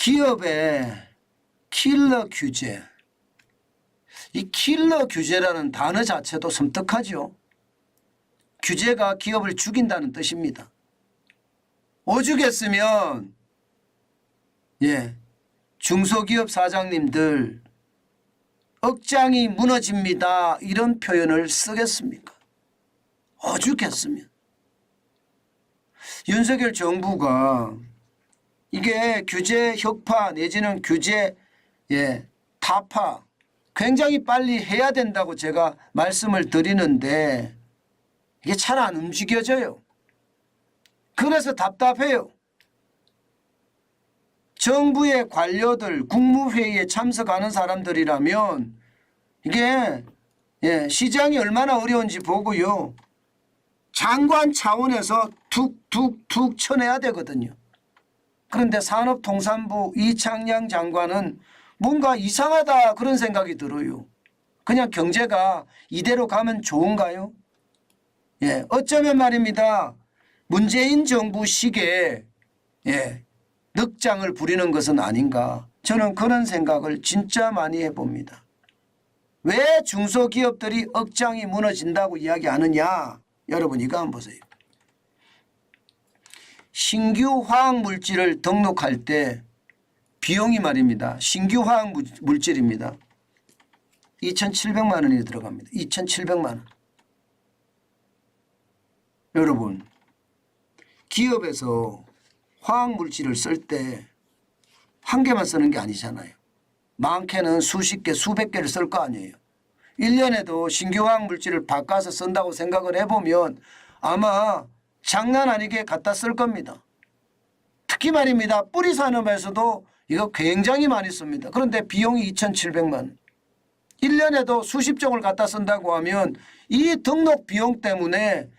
기업의 킬러 규제. 이 킬러 규제라는 단어 자체도 섬뜩하죠. 규제가 기업을 죽인다는 뜻입니다. 오죽했으면 중소기업 사장님들 억장이 무너집니다 이런 표현을 쓰겠습니까? 오죽했으면. 윤석열 정부가 이게 규제 혁파 내지는 규제 타파 굉장히 빨리 해야 된다고 제가 말씀을 드리는데 이게 잘 안 움직여져요. 그래서 답답해요. 정부의 관료들 국무회의에 참석하는 사람들이라면 이게 시장이 얼마나 어려운지 보고요. 장관 차원에서 툭툭툭 쳐내야 되거든요. 그런데 산업통상부 이창양 장관은 뭔가 이상하다 그런 생각이 들어요. 그냥 경제가 이대로 가면 좋은가요? 어쩌면 말입니다. 문재인 정부 시기에 늑장을 부리는 것은 아닌가. 저는 그런 생각을 진짜 많이 해봅니다. 왜 중소기업들이 억장이 무너진다고 이야기하느냐. 여러분 이거 한번 보세요. 신규 화학물질을 등록할 때 비용이 말입니다. 신규 화학물질입니다. 2,700만 원이 들어갑니다. 2,700만 원. 여러분 기업에서 화학물질을 쓸 때 한 개만 쓰는 게 아니잖아요. 많게는 수십 개 수백 개를 쓸 거 아니에요. 1년에도 신규 화학물질을 바꿔서 쓴다고 생각을 해보면 아마 장난 아니게 갖다 쓸 겁니다. 특히 말입니다. 뿌리 산업에서도 이거 굉장히 많이 씁니다. 그런데 비용이 2,700만 원. 1년에도 수십 종을 갖다 쓴다고 하면 이 등록 비용 때문에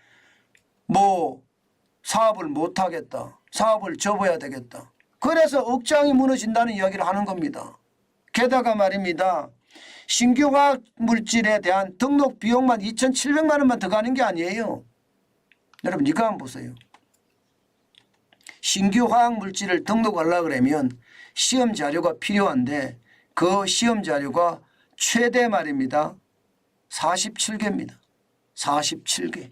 사업을 못하겠다. 사업을 접어야 되겠다. 그래서 억장이 무너진다는 이야기를 하는 겁니다. 게다가 말입니다. 신규 화학물질에 대한 등록 비용만 2,700만 원만 더 가는 게 아니에요. 여러분 이거 한번 보세요. 신규 화학물질을 등록하려고 그러면 시험 자료가 필요한데 그 시험 자료가 최대 말입니다. 47개입니다. 47개.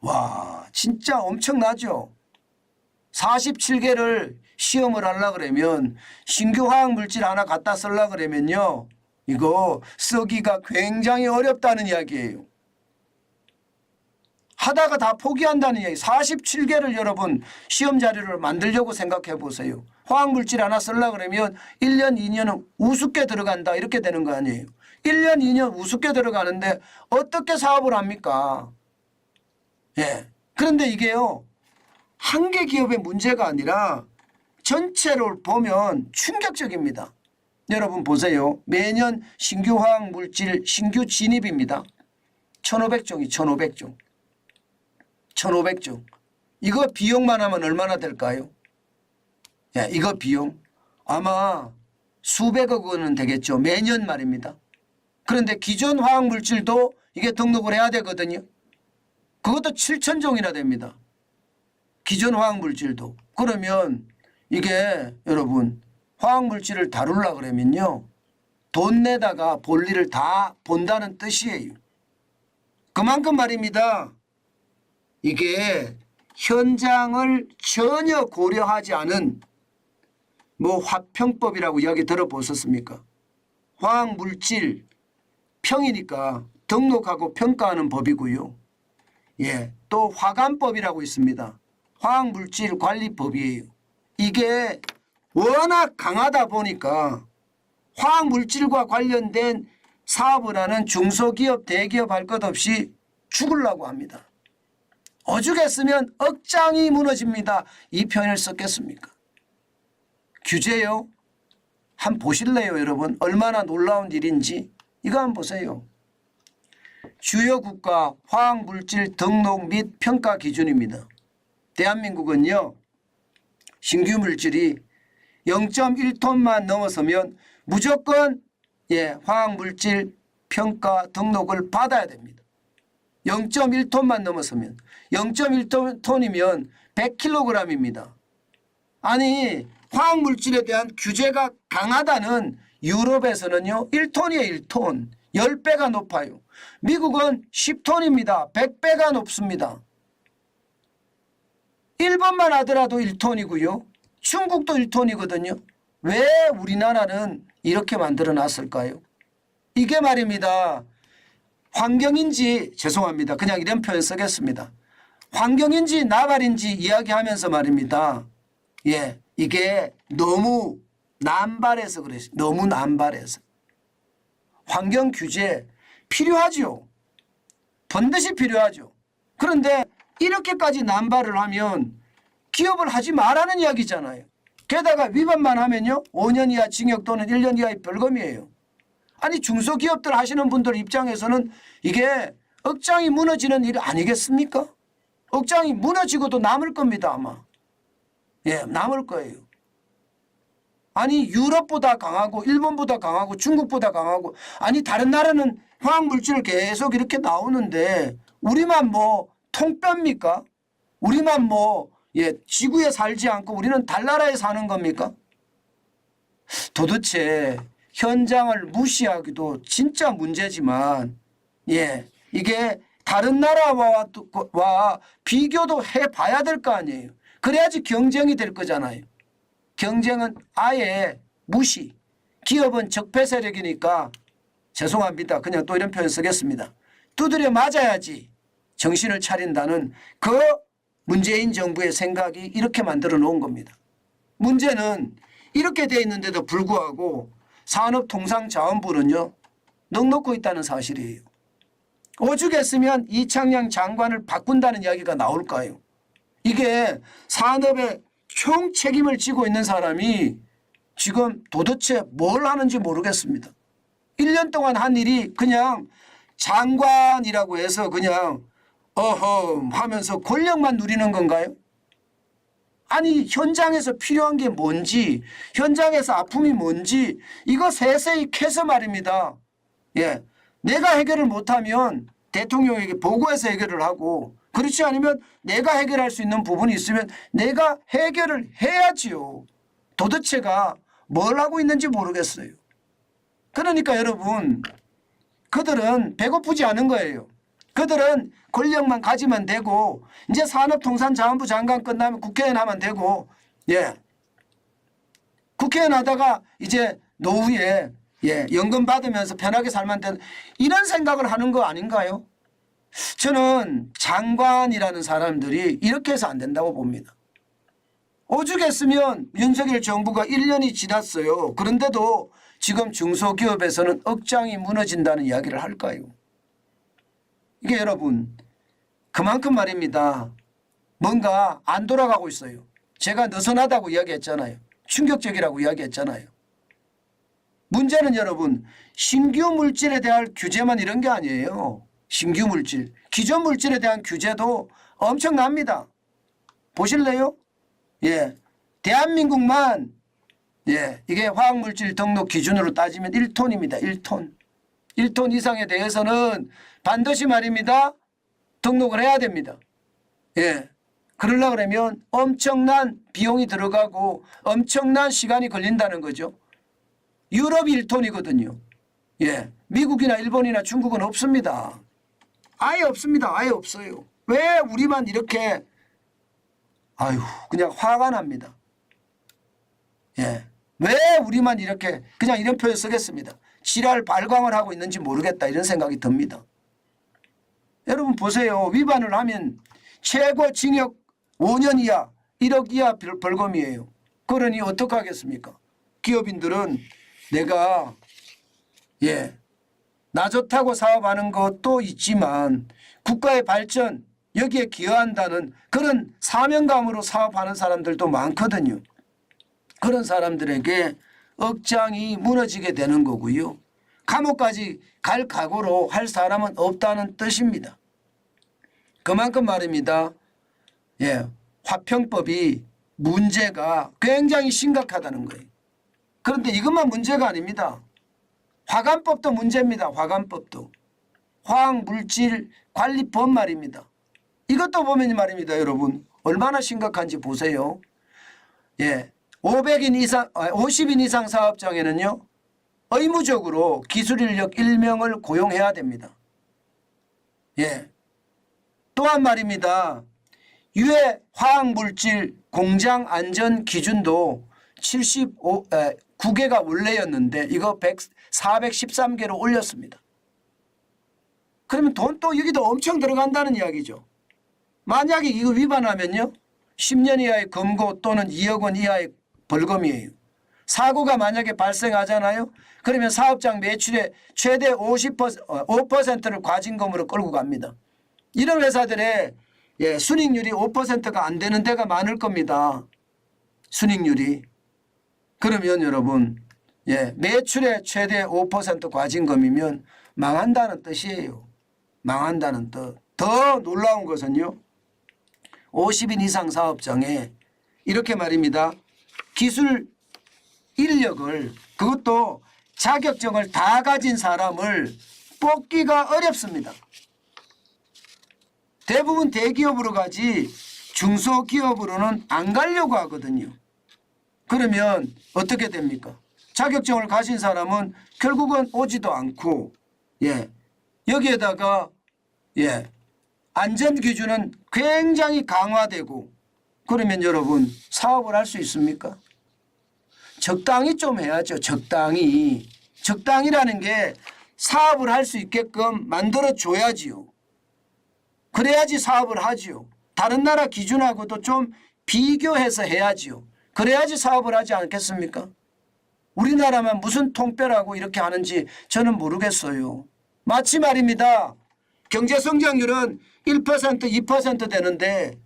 와 진짜 엄청나죠. 47개를 시험을 하려고 그러면 신규 화학물질 하나 갖다 쓰려고 그러면요. 이거 쓰기가 굉장히 어렵다는 이야기예요. 하다가 다 포기한다는 이야기. 47개를 여러분 시험 자료를 만들려고 생각해 보세요. 화학물질 하나 쓰려고 그러면 1년 2년은 우습게 들어간다 이렇게 되는 거 아니에요. 1년 2년 우습게 들어가는데 어떻게 사업을 합니까? 그런데 이게요. 한 개 기업의 문제가 아니라 전체를 보면 충격적입니다. 여러분 보세요. 매년 신규 화학물질 신규 진입입니다. 1,500종이 1,500종. 1,500종. 이거 비용만 하면 얼마나 될까요? 이거 비용 아마 수백억 원은 되겠죠. 매년 말입니다. 그런데 기존 화학물질도 이게 등록을 해야 되거든요. 그것도 7,000종이나 됩니다. 기존 화학물질도. 그러면 이게 여러분 화학물질을 다루려고 그러면요. 돈 내다가 볼일을 다 본다는 뜻이에요. 그만큼 말입니다. 이게 현장을 전혀 고려하지 않은 화평법이라고 이야기 들어보셨습니까? 화학물질 평이니까 등록하고 평가하는 법이고요. 또 화관법이라고 있습니다. 화학물질 관리법이에요. 이게 워낙 강하다 보니까 화학물질과 관련된 사업을 하는 중소기업 대기업 할 것 없이 죽으려고 합니다. 오죽했으면 억장이 무너집니다. 이 표현을 썼겠습니까? 규제요. 한번 보실래요 여러분? 얼마나 놀라운 일인지. 이거 한번 보세요. 주요 국가 화학물질 등록 및 평가 기준입니다. 대한민국은요. 신규 물질이 0.1톤만 넘어서면 무조건 화학물질 평가 등록을 받아야 됩니다. 0.1톤만 넘어서면 0.1톤이면 100kg입니다. 아니 화학물질에 대한 규제가 강하다는 유럽에서는요 1톤이에요. 1톤. 10배가 높아요. 미국은 10톤입니다. 100배가 높습니다. 일본만 하더라도 1톤이고요. 중국도 1톤이거든요. 왜 우리나라는 이렇게 만들어 놨을까요? 이게 말입니다. 환경인지 죄송합니다. 그냥 이런 표현 쓰겠습니다. 환경인지 나발인지 이야기하면서 말입니다. 예, 이게 너무 남발해서 그래요. 너무 남발해서. 환경 규제 필요하죠. 번듯이 필요하죠. 그런데 이렇게까지 남발을 하면 기업을 하지 말라는 이야기잖아요. 게다가 위반만 하면요 5년 이하 징역 또는 1년 이하의 벌금이에요. 아니 중소기업들 하시는 분들 입장에서는 이게 억장이 무너지는 일 아니겠습니까? 억장이 무너지고도 남을 겁니다 아마. 예, 남을 거예요. 아니 유럽보다 강하고 일본보다 강하고 중국보다 강하고 아니 다른 나라는 화학물질 계속 이렇게 나오는데 우리만 뭐 통뼈입니까? 우리만 뭐 지구에 살지 않고 우리는 달나라에 사는 겁니까? 도대체 현장을 무시하기도 진짜 문제지만 이게 다른 나라와 비교도 해봐야 될 거 아니에요. 그래야지 경쟁이 될 거잖아요. 경쟁은 아예 무시. 기업은 적폐 세력이니까 죄송합니다. 그냥 또 이런 표현 쓰겠습니다. 두드려 맞아야지 정신을 차린다는 그 문재인 정부의 생각이 이렇게 만들어 놓은 겁니다. 문제는 이렇게 돼 있는데도 불구하고 산업통상자원부는요 넉넉고 있다는 사실이에요. 오죽했으면 이창양 장관을 바꾼다는 이야기가 나올까요? 이게 산업의 총 책임을 지고 있는 사람이 지금 도대체 뭘 하는지 모르겠습니다. 1년 동안 한 일이 그냥 장관이라고 해서 그냥 어허 하면서 권력만 누리는 건가요? 아니 현장에서 필요한 게 뭔지 현장에서 아픔이 뭔지 이거 세세히 캐서 말입니다. 예, 내가 해결을 못하면 대통령에게 보고해서 해결을 하고 그렇지 않으면 내가 해결할 수 있는 부분이 있으면 내가 해결을 해야지요. 도대체가 뭘 하고 있는지 모르겠어요. 그러니까 여러분 그들은 배고프지 않은 거예요. 그들은 권력만 가지면 되고 이제 산업통상자원부 장관 끝나면 국회의원 하면 되고 국회의원 하다가 이제 노후에 연금 받으면서 편하게 살면 되는 이런 생각을 하는 거 아닌가요? 저는 장관이라는 사람들이 이렇게 해서 안 된다고 봅니다. 오죽했으면 윤석열 정부가 1년이 지났어요. 그런데도 지금 중소기업에서는 억장이 무너진다는 이야기를 할까요? 이게 여러분 그만큼 말입니다. 뭔가 안 돌아가고 있어요. 제가 느슨하다고 이야기했잖아요. 충격적이라고 이야기했잖아요. 문제는 여러분 신규 물질에 대한 규제만 이런 게 아니에요. 신규 물질. 기존 물질에 대한 규제도 엄청납니다. 보실래요? 대한민국만 이게 화학물질 등록 기준으로 따지면 1톤입니다. 1톤. 1톤 이상에 대해서는 반드시 말입니다. 등록을 해야 됩니다. 그러려고 그러면 엄청난 비용이 들어가고 엄청난 시간이 걸린다는 거죠. 유럽이 1톤이거든요. 미국이나 일본이나 중국은 없습니다. 아예 없습니다. 아예 없어요. 왜 우리만 이렇게 그냥 화가 납니다. 왜 우리만 이렇게 그냥 이런 표현 쓰겠습니다. 지랄 발광을 하고 있는지 모르겠다 이런 생각이 듭니다. 여러분 보세요. 위반을 하면 최고 징역 5년 이하 1억 이하 벌금이에요. 그러니 어떻게 하겠습니까? 기업인들은 내가 나 좋다고 사업하는 것도 있지만 국가의 발전 여기에 기여한다는 그런 사명감으로 사업하는 사람들도 많거든요. 그런 사람들에게 억장이 무너지게 되는 거고요. 감옥까지 갈 각오로 할 사람은 없다는 뜻입니다. 그만큼 말입니다. 화평법이 문제가 굉장히 심각하다는 거예요. 그런데 이것만 문제가 아닙니다. 화관법도 문제입니다. 화관법도. 화학물질관리법 말입니다. 이것도 보면 말입니다. 여러분 얼마나 심각한지 보세요. 500인 이상, 50인 이상 사업장에는요, 의무적으로 기술인력 1명을 고용해야 됩니다. 예. 또한 말입니다. 유해 화학물질 공장 안전 기준도 79개가 원래였는데 이거 413개로 올렸습니다. 그러면 돈 또 여기도 엄청 들어간다는 이야기죠. 만약에 이거 위반하면요, 10년 이하의 검거 또는 2억 원 이하의 벌금이에요. 사고가 만약에 발생하잖아요. 그러면 사업장 매출의 최대 5%를 과징금으로 끌고 갑니다. 이런 회사들의 순익률이 5%가 안 되는 데가 많을 겁니다. 순익률이. 그러면 여러분, 매출의 최대 5% 과징금이면 망한다는 뜻이에요. 망한다는 뜻. 더 놀라운 것은요, 50인 이상 사업장에 이렇게 말입니다. 기술 인력을, 그것도 자격증을 다 가진 사람을 뽑기가 어렵습니다. 대부분 대기업으로 가지 중소기업으로는 안 가려고 하거든요. 그러면 어떻게 됩니까? 자격증을 가진 사람은 결국은 오지도 않고, 여기에다가 안전기준은 굉장히 강화되고, 그러면 여러분 사업을 할 수 있습니까? 적당히 좀 해야죠. 적당히. 적당히라는 게 사업을 할 수 있게끔 만들어줘야지요. 그래야지 사업을 하지요. 다른 나라 기준하고도 좀 비교해서 해야지요. 그래야지 사업을 하지 않겠습니까? 우리나라만 무슨 통뼈라고 이렇게 하는지 저는 모르겠어요. 마치 말입니다. 경제성장률은 1%, 2% 되는데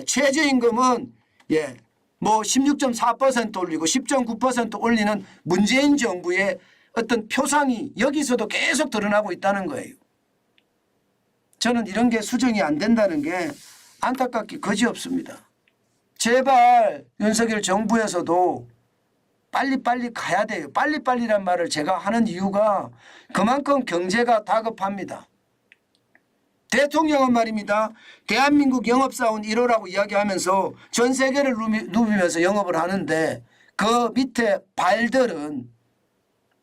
최저임금은 뭐 16.4% 올리고 10.9% 올리는 문재인 정부의 어떤 표상이 여기서도 계속 드러나고 있다는 거예요. 저는 이런 게 수정이 안 된다는 게 안타깝기 거지없습니다. 제발 윤석열 정부에서도 빨리빨리 가야 돼요. 빨리빨리란 말을 제가 하는 이유가 그만큼 경제가 다급합니다. 대통령은 말입니다. 대한민국 영업사원 1호라고 이야기하면서 전 세계를 누비면서 영업을 하는데 그 밑에 발들은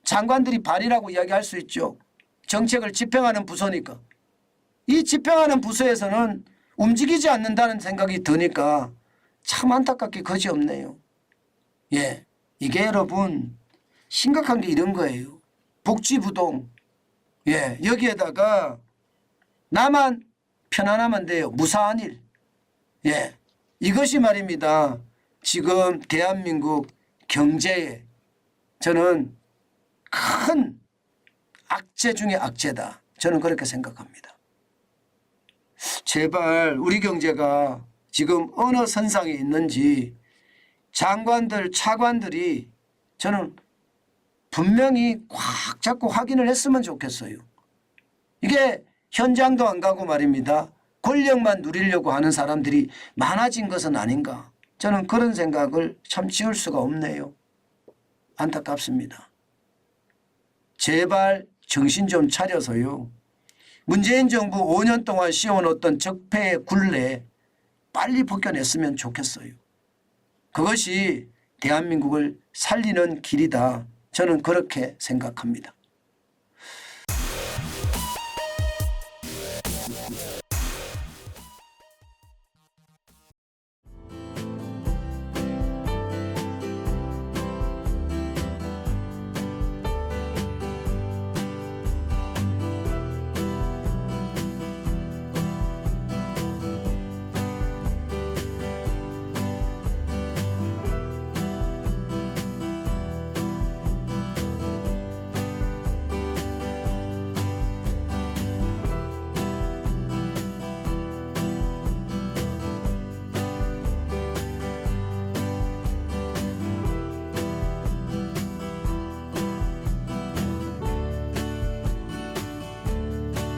장관들이 발이라고 이야기할 수 있죠. 정책을 집행하는 부서니까. 이 집행하는 부서에서는 움직이지 않는다는 생각이 드니까 참 안타깝게 거지없네요. 이게 여러분 심각한 게 이런 거예요. 복지부동. 여기에다가 나만 편안하면 돼요. 무사한 일. 이것이 말입니다. 지금 대한민국 경제에 저는 큰 악재 중에 악재다. 저는 그렇게 생각합니다. 제발 우리 경제가 지금 어느 선상에 있는지 장관들, 차관들이 저는 분명히 꽉 잡고 확인을 했으면 좋겠어요. 이게 현장도 안 가고 말입니다. 권력만 누리려고 하는 사람들이 많아진 것은 아닌가. 저는 그런 생각을 참 지울 수가 없네요. 안타깝습니다. 제발 정신 좀 차려서요. 문재인 정부 5년 동안 씌워놓던 적폐의 굴레 빨리 벗겨냈으면 좋겠어요. 그것이 대한민국을 살리는 길이다. 저는 그렇게 생각합니다.